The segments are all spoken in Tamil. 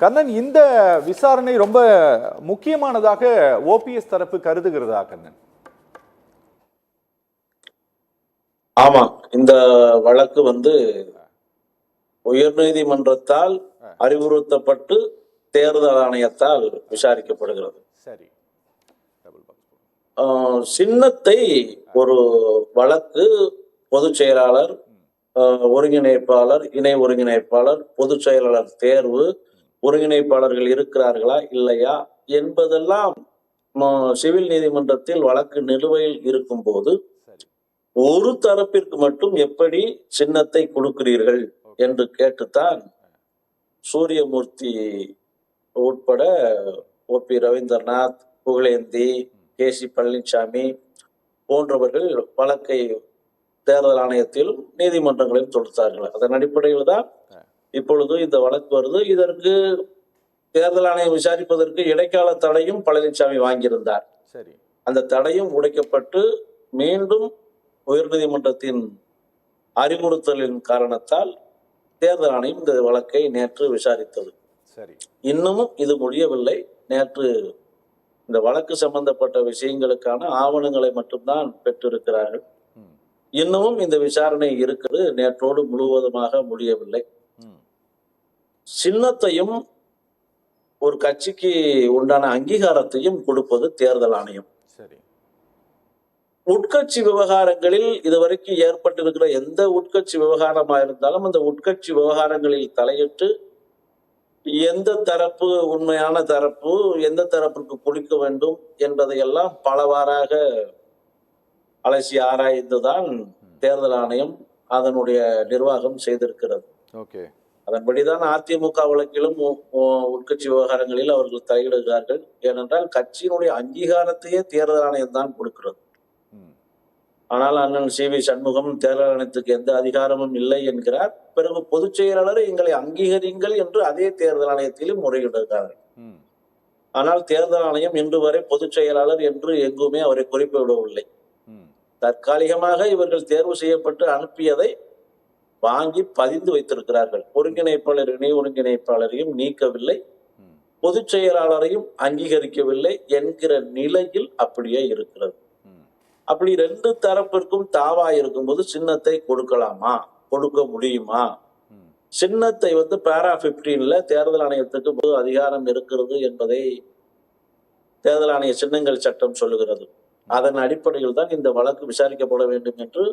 கண்ணன், இந்த விசாரணை ரொம்ப முக்கியமானதாக ஓபிஎஸ் தரப்பு கருதுகிறதா கண்ணன்? ஆமா, இந்த வழக்கு உயர்நீதிமன்றத்தால் அறிவுறுத்தப்பட்டு தேர்தல் ஆணையத்தால் விசாரிக்கப்படுகிறது. சரி. சின்னத்தை ஒரு வழக்கு பொதுச் செயலாளர், ஒருங்கிணைப்பாளர், இணை ஒருங்கிணைப்பாளர், பொதுச் செயலாளர் தேர்வு, ஒருங்கிணைப்பாளர்கள் இருக்கிறார்களா இல்லையா என்பதெல்லாம் சிவில் நீதிமன்றத்தில் வழக்கு நிலுவையில் இருக்கும் போது ஒரு தரப்பிற்கு மட்டும் எப்படி சின்னத்தை கொடுக்கிறீர்கள் என்று கேட்டுத்தான் சூரியமூர்த்தி உட்பட ஓபி ரவீந்திரநாத், புகழேந்தி, கே.சி. பழனிசாமி போன்றவர்கள் வழக்கை தேர்தல் ஆணையத்திலும் நீதிமன்றங்களிலும் தொடுத்தார்கள். அதன் அடிப்படையில் தான் இப்பொழுது இந்த வழக்கு வருது. இதற்கு தேர்தல் ஆணையம் விசாரிப்பதற்கு இடைக்கால தடையும் பழனிசாமி வாங்கியிருந்தார். சரி. அந்த தடையும் உடைக்கப்பட்டு மீண்டும் உயர்நீதிமன்றத்தின் அறிவுறுத்தலின் காரணத்தால் தேர்தல் ஆணையம் இந்த வழக்கை நேற்று விசாரித்தது. சரி. இன்னமும் இது முடியவில்லை. நேற்று இந்த வழக்கு சம்பந்தப்பட்ட விஷயங்களுக்கான ஆவணங்களை மட்டும்தான் பெற்றிருக்கிறார்கள். இன்னமும் இந்த விசாரணை இருக்கிறது. நேற்றோடு முழுவதுமாக முடியவில்லை. சின்னத்தையும் ஒரு கட்சிக்கு உண்டான அங்கீகாரத்தையும் கொடுப்பது தேர்தல் ஆணையம். சரி. உட்கட்சி விவகாரங்களில் இதுவரைக்கும் ஏற்பட்டிருக்கிற எந்த உட்கட்சி விவகாரமா இருந்தாலும் அந்த உட்கட்சி விவகாரங்களில் தலையிட்டு எந்த தரப்பு உண்மையான தரப்பு, எந்த தரப்புக்கு கொடுக்க வேண்டும் என்பதையெல்லாம் பலவாறாக அலசி ஆராய்ந்துதான் தேர்தல் ஆணையம் அதனுடைய நிர்வாகம் செய்திருக்கிறது. அதன்படிதான் அதிமுக வழக்கிலும் உட்கட்சி விவகாரங்களில் அவர்கள் தலையிடுகிறார்கள். ஏனென்றால் கட்சியினுடைய அங்கீகாரத்தையே தேர்தல் ஆணையம் தான் கொடுக்கிறது. ஆனால் அண்ணன் சி.வி. சண்முகம் தேர்தல் ஆணையத்துக்கு எந்த அதிகாரமும் இல்லை என்கிறார். பிறகு பொதுச் செயலாளர் எங்களை அங்கீகரிங்கள் என்று அதே தேர்தல் ஆணையத்திலும் முறையிடுகிறார்கள். ஆனால் தேர்தல் ஆணையம் இன்று வரை பொதுச் செயலாளர் என்று எங்குமே அவரை குறிப்பிடவில்லை. தற்காலிகமாக இவர்கள் தேர்வு செய்யப்பட்டு அனுப்பியதை வாங்கி பதிந்து வைத்திருக்கிறார்கள். ஒருங்கிணைப்பாளர், இணை ஒருங்கிணைப்பாளரையும் நீக்கவில்லை, பொதுச் செயலாளரையும் அங்கீகரிக்கவில்லை என்கிற நிலையில் அப்படியே இருக்கிறது. அப்படி ரெண்டு தரப்பிற்கும் தாவா இருக்கும்போது சின்னத்தை கொடுக்கலாமா, கொடுக்க முடியுமா? சின்னத்தை பேரா 15ல தேர்தல் ஆணையத்துக்கு பொது அதிகாரம் இருக்கிறது என்பதை தேர்தல் ஆணைய சின்னங்கள் சட்டம் சொல்லுகிறது. அதன் அடிப்படையில் தான் இந்த வழக்கு விசாரிக்கப்பட வேண்டும் என்று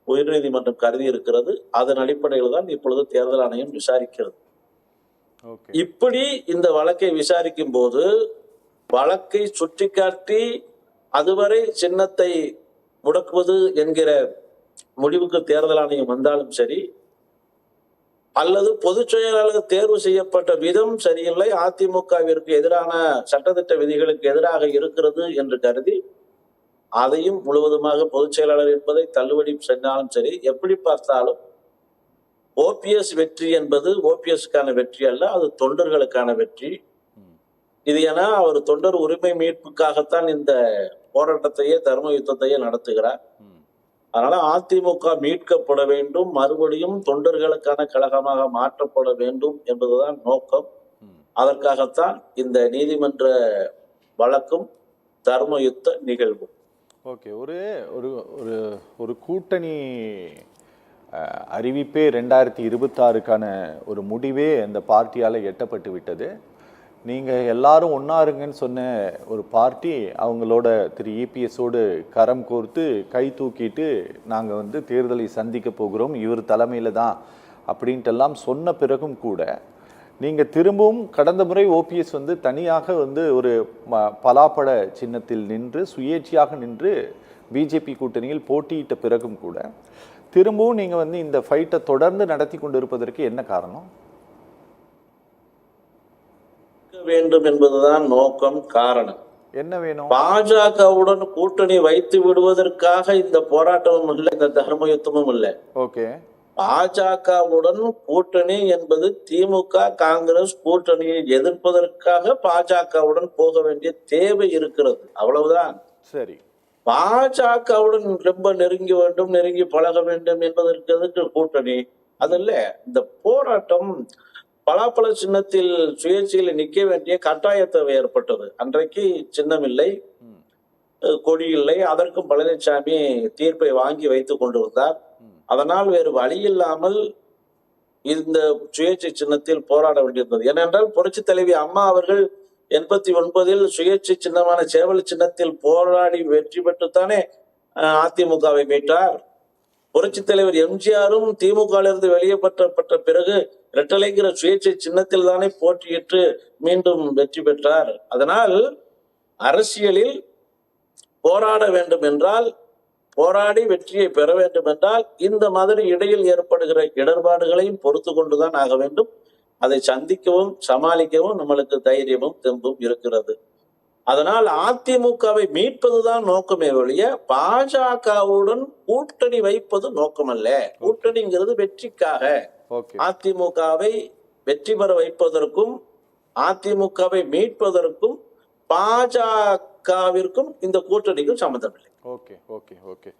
உயர்நீதிமன்றம் கருதி இருக்கிறது. அதன் அடிப்படையில் தான் இப்பொழுது தேர்தல் ஆணையம் விசாரிக்கிறது. இப்படி இந்த வழக்கை விசாரிக்கும் போது வழக்கை சுட்டிக்காட்டி அதுவரை சின்னத்தை முடக்குவது என்கிற முடிவுக்கு தேர்தல் ஆணையம் வந்தாலும் சரி, அல்லது பொதுச் செயலாளர் தேர்வு செய்யப்பட்ட விதம் சரியில்லை, அதிமுகவிற்கு எதிரான சட்டத்திட்ட விதிகளுக்கு எதிராக இருக்கிறது என்று கருதி அதையும் முழுவதுமாக பொதுச் செயலாளர் என்பதை தள்ளுபடி செஞ்சாலும் சரி, எப்படி பார்த்தாலும் ஓபிஎஸ் வெற்றி என்பது ஓபிஎஸ்க்கான வெற்றி அல்ல, அது தொண்டர்களுக்கான வெற்றி. இது என அவர் தொண்டர் உரிமை மீட்புக்காகத்தான் இந்த போராட்டத்தையே, தர்ம யுத்தத்தையே நடத்துகிறார். அதனால அதிமுக மீட்கப்பட வேண்டும், மறுபடியும் தொண்டர்களுக்கான கழகமாக மாற்றப்பட வேண்டும் என்பதுதான் நோக்கம். அதற்காகத்தான் இந்த நீதிமன்ற வழக்கும் தர்ம யுத்த நிகழ்வும். ஒரு ஒரு கூட்டணி அறிவிப்பே 2026க்கான ஒரு முடிவே அந்த பார்ட்டியால் எட்டப்பட்டு விட்டது. நீங்கள் எல்லாரும் ஒன்றாருங்கன்னு சொன்ன ஒரு பார்ட்டி அவங்களோட திரு இபிஎஸோடு கரம் கோர்த்து கை தூக்கிட்டு நாங்கள் தேர்தலை சந்திக்க போகிறோம், இவர் தலைமையில் தான் அப்படின்ட்டெல்லாம் சொன்ன பிறகும் கூட நீங்கள் திரும்பவும் கடந்த முறை ஓபிஎஸ் தனியாக ஒரு பலாப்பழ சின்னத்தில் நின்று சுயேட்சையாக நின்று பிஜேபி கூட்டணியில் போட்டியிட்ட பிறகும் கூட திரும்பவும் நீங்கள் இந்த ஃபைட்டை தொடர்ந்து நடத்தி கொண்டு இருப்பதற்கு என்ன காரணம்? வேண்டும் என்பதுதான் நோக்கம். காரணம் என்ன வேணும்? பாஜகவுடன் கூட்டணி வைத்து விடுவதற்காக இந்த போராட்டமும் இல்லை, இந்த தர்ம யுத்தமும் இல்லை. பாஜகவுடன் கூட்டணி என்பது திமுக காங்கிரஸ் கூட்டணியை எதிர்ப்பதற்காக பாஜகவுடன் போக வேண்டிய தேவை இருக்கிறது, அவ்வளவுதான். சரி. பாஜகவுடன் ரொம்ப நெருங்கி வேண்டும், நெருங்கி பழக வேண்டும் என்பதற்கு எதுக்கு கூட்டணி? அதல்ல, இந்த போராட்டம் பலாப்பழ சின்னத்தில் சுயேட்சையில் நிற்க வேண்டிய கட்டாய தேவை ஏற்பட்டது. அன்றைக்கு சின்னம் இல்லை, கொடி இல்லை. அதற்கும் பழனிசாமி தீர்ப்பை வாங்கி வைத்துக் கொண்டிருந்தார். அதனால் வேறு வழி இல்லாமல் இந்த சுயேட்சை சின்னத்தில் போராட வேண்டியிருந்தது. ஏனென்றால் புரட்சி தலைவி அம்மா அவர்கள் 89 சுயேட்சை சின்னமான சேவல் சின்னத்தில் போராடி வெற்றி பெற்றுத்தானே அதிமுகவை மீட்டார். புரட்சி தலைவர் எம்ஜிஆரும் திமுகவிலிருந்து வெளியேற்றப்பட்ட பிறகு இரட்டலைங்கிற சுயேட்சை சின்னத்தில் தானே போட்டியிட்டு மீண்டும் வெற்றி பெற்றார். அதனால் அரசியலில் போராட வேண்டும் என்றால், போராடி வெற்றியை பெற வேண்டும் என்றால், இந்த மாதிரி இடையில் ஏற்படுகிற இடர்பாடுகளையும் பொறுத்து கொண்டுதான் ஆக வேண்டும். அதை சந்திக்கவும் சமாளிக்கவும் நம்மளுக்கு தைரியமும் தெம்பும் இருக்கிறது. அதனால் அதிமுகவை மீட்பதுதான் நோக்கமே ஒழிய பாஜகவுடன் கூட்டணி வைப்பது நோக்கமல்ல. கூட்டணிங்கிறது வெற்றிக்காக. அதிமுகவை வெற்றி பெற வைப்பதற்கும் அதிமுகவை மீட்பதற்கும் பாஜகவிற்கும் இந்த கூட்டணிக்கும் சம்பந்தமில்லை. Okay okay okay